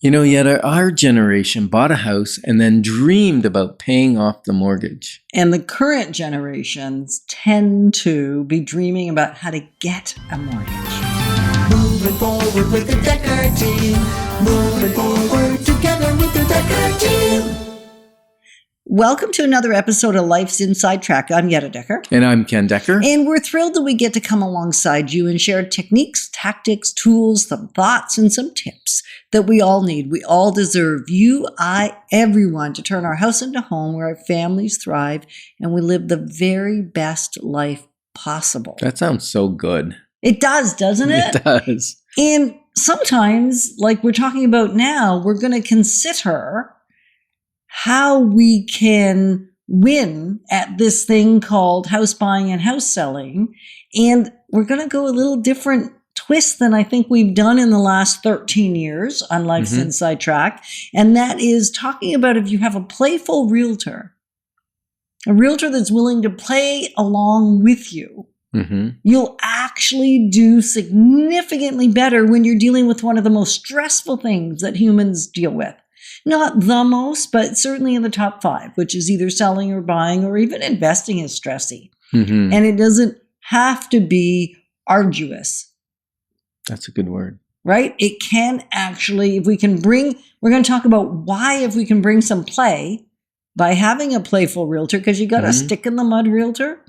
Yet our generation bought a house and then dreamed about paying off the mortgage. And the current generations tend to be dreaming about how to get a mortgage. Moving forward with the Dekker Team. Moving forward together with the Dekker Team. Welcome to another episode of Life's Inside Track. I'm Yetta Dekker. And I'm Ken Dekker. And we're thrilled that we get to come alongside you and share techniques, tactics, tools, some thoughts, and some tips that we all need. We all deserve you, everyone, to turn our house into home where our families thrive and we live the very best life possible. That sounds so good. It does, doesn't it? It does. And sometimes, like we're talking about now, we're going to consider how we can win at this thing called house buying and house selling. And we're going to go a little different twist than I think we've done in the last 13 years on Life's Inside Track. And that is talking about if you have a playful realtor, a realtor that's willing to play along with you, you'll actually do significantly better when you're dealing with one of the most stressful things that humans deal with. Not the most, but certainly in the top 5, which is either selling or buying or even investing is stressy. And it doesn't have to be arduous. That's a good word. Right? It can actually, if we can bring, we're going to talk about why if we can bring some play by having a playful realtor, because you got a stick in the mud realtor.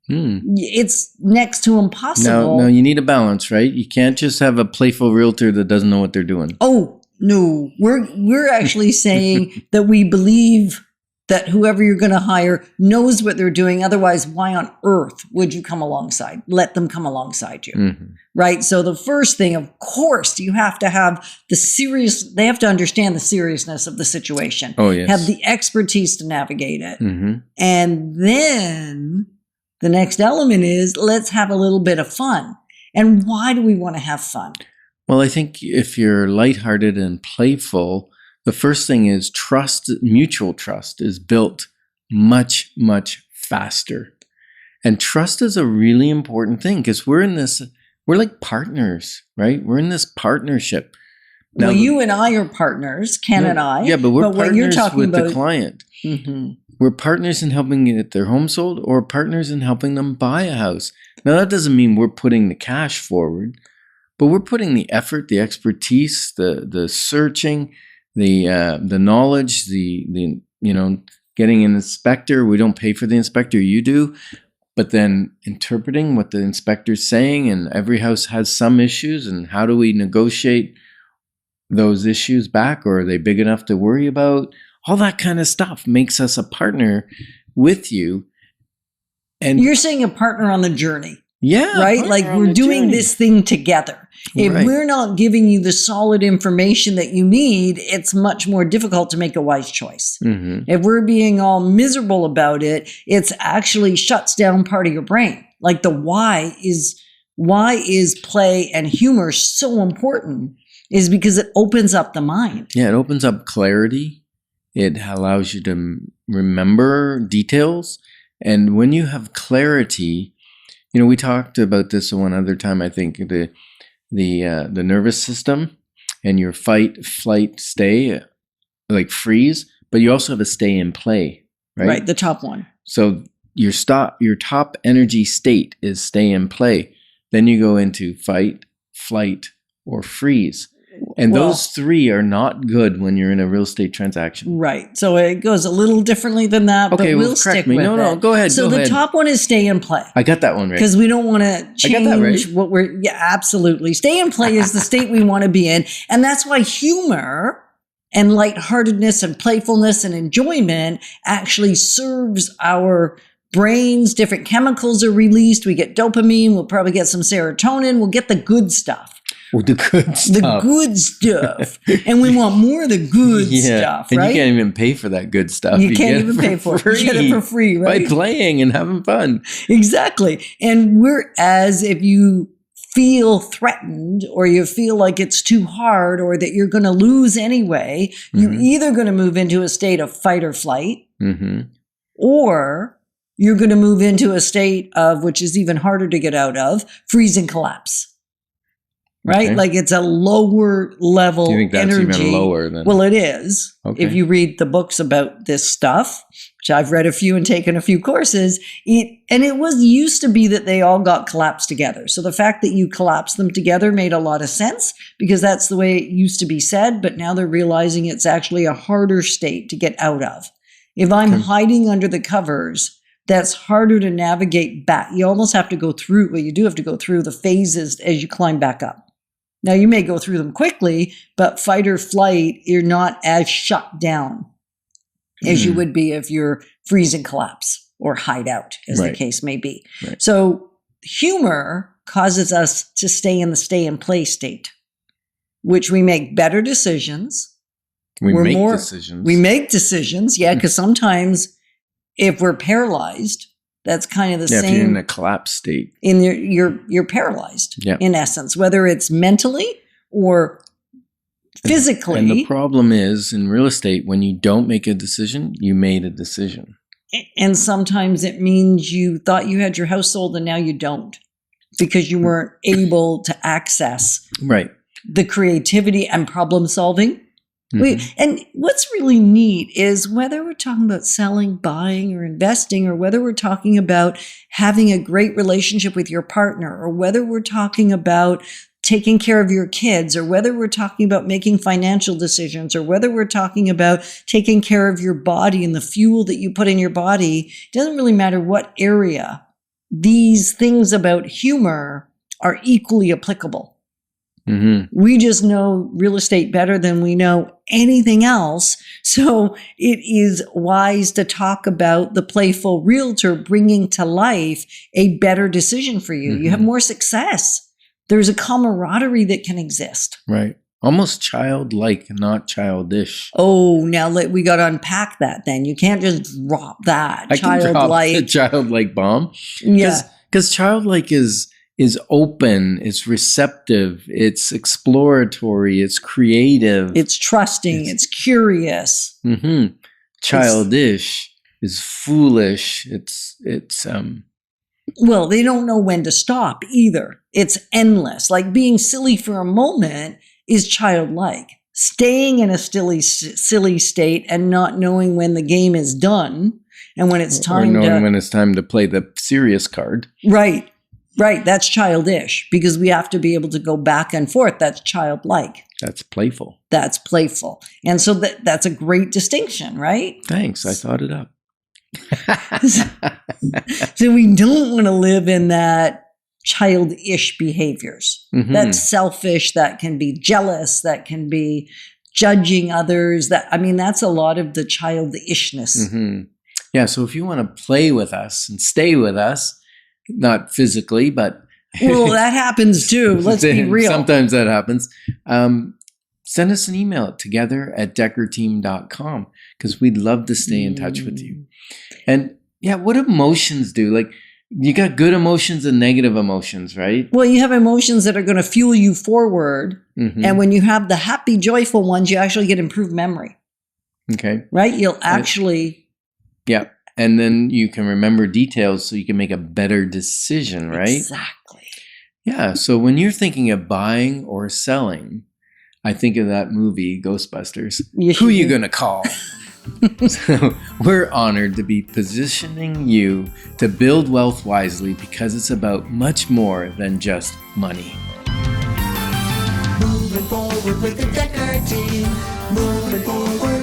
It's next to impossible. No, you need a balance, right? You can't just have a playful realtor that doesn't know what they're doing. Oh, no, we're actually saying that we believe that whoever you're going to hire knows what they're doing. Otherwise, why on earth would you come alongside? Let them come alongside you, right? So the first thing, of course, you have to have they have to understand the seriousness of the situation. Oh, yes. Have the expertise to navigate it. And then the next element is let's have a little bit of fun. And why do we want to have fun? Well, I think if you're lighthearted and playful, the first thing is trust, mutual trust is built much, much faster. And trust is a really important thing because we're like partners, right? We're in this partnership. Now, well, you and I are partners, Ken and I. Yeah, but we're partners with about the client. We're partners in helping get their home sold or partners in helping them buy a house. Now, that doesn't mean we're putting the cash forward. But we're putting the effort, the expertise, the searching, the knowledge, the getting an inspector. We don't pay for the inspector, you do. But then interpreting what the inspector's saying, and every house has some issues, and how do we negotiate those issues back, or are they big enough to worry about? All that kind of stuff makes us a partner with you. And you're saying a partner on the journey. Yeah. Right? Like we're doing this thing together. If we're not giving you the solid information that you need, it's much more difficult to make a wise choice. If we're being all miserable about it, it's actually shuts down part of your brain. Like the why is play and humor so important is because it opens up the mind. Yeah, it opens up clarity. It allows you to remember details. And when you have clarity, we talked about this one other time, I think, the nervous system and your fight, flight, stay, like freeze, but you also have a stay and play, right? Right, the top one. So your top energy state is stay and play. Then you go into fight, flight, or freeze. And those 3 are not good when you're in a real estate transaction. Right. So it goes a little differently than that, but we'll stick with it. No, go ahead. So the top one is stay and play. I got that one right. Because we don't want to change I got that right. what we're, absolutely. Stay and play is the state we want to be in. And that's why humor and lightheartedness and playfulness and enjoyment actually serves our brains. Different chemicals are released. We get dopamine. We'll probably get some serotonin. We'll get the good stuff. Well, the good stuff. The good stuff. And we want more of the good stuff, right? And you can't even pay for that good stuff. You can't even pay for it. You get it for free, right? By playing and having fun. Exactly. And whereas if you feel threatened or you feel like it's too hard or that you're going to lose anyway, you're either going to move into a state of fight or flight or you're going to move into a state of, which is even harder to get out of, freeze and collapse. right? Okay. Like it's a lower level You think that's energy. even lower than? Well, it is. Okay. If you read the books about this stuff, which I've read a few and taken a few courses, it was used to be that they all got collapsed together. So the fact that you collapse them together made a lot of sense because that's the way it used to be said, but now they're realizing it's actually a harder state to get out of. If I'm hiding under the covers, that's harder to navigate back. You almost have to go through, well, you do have to go through the phases as you climb back up. Now, you may go through them quickly, but fight or flight, you're not as shut down as you would be if you're freeze and collapse or hide out, as the case may be. Right. So humor causes us to stay in the stay and play state, which we make better decisions. We We're make more- decisions. We make decisions, yeah, because sometimes if we're paralyzed, that's kind of the If you're same. in a collapse state. You're paralyzed in essence, whether it's mentally or physically. And the problem is in real estate, when you don't make a decision, you made a decision. And sometimes it means you thought you had your house sold and now you don't because you weren't able to access the creativity and problem solving. And what's really neat is whether we're talking about selling, buying, or investing, or whether we're talking about having a great relationship with your partner, or whether we're talking about taking care of your kids, or whether we're talking about making financial decisions, or whether we're talking about taking care of your body and the fuel that you put in your body, it doesn't really matter what area. These things about humor are equally applicable. We just know real estate better than we know anything else. So it is wise to talk about the playful realtor bringing to life a better decision for you. You have more success. There's a camaraderie that can exist. Right. Almost childlike, not childish. Oh, now we got to unpack that then. You can't just drop that. I can drop the childlike bomb. Because childlike is open, it's receptive, it's exploratory, it's creative. It's trusting, it's curious. Childish is foolish. It's Well, they don't know when to stop either. It's endless. Like being silly for a moment is childlike. Staying in a silly state and not knowing when the game is done and when it's time when it's time to play the serious card. Right. That's childish because we have to be able to go back and forth. That's childlike. That's playful. That's playful. And so that's a great distinction, right? Thanks. I thought it up. So we don't want to live in that childish behaviors. That's selfish. That can be jealous. That can be judging others. That's a lot of the childishness. Yeah. So if you want to play with us and stay with us, not physically, but well, that happens too. Let's be real. Sometimes that happens. Send us an email at together@dekkerteam.com because we'd love to stay in touch with you. And yeah, what emotions do? Like you got good emotions and negative emotions, right? Well, you have emotions that are going to fuel you forward. And when you have the happy, joyful ones, you actually get improved memory. Okay. Right? You'll actually. Yeah. And then you can remember details so you can make a better decision, right? Exactly. Yeah. So when you're thinking of buying or selling, I think of that movie, Ghostbusters. Who are you going to call? So we're honored to be positioning you to build wealth wisely because it's about much more than just money. Moving forward with the Dekker Team. Moving forward.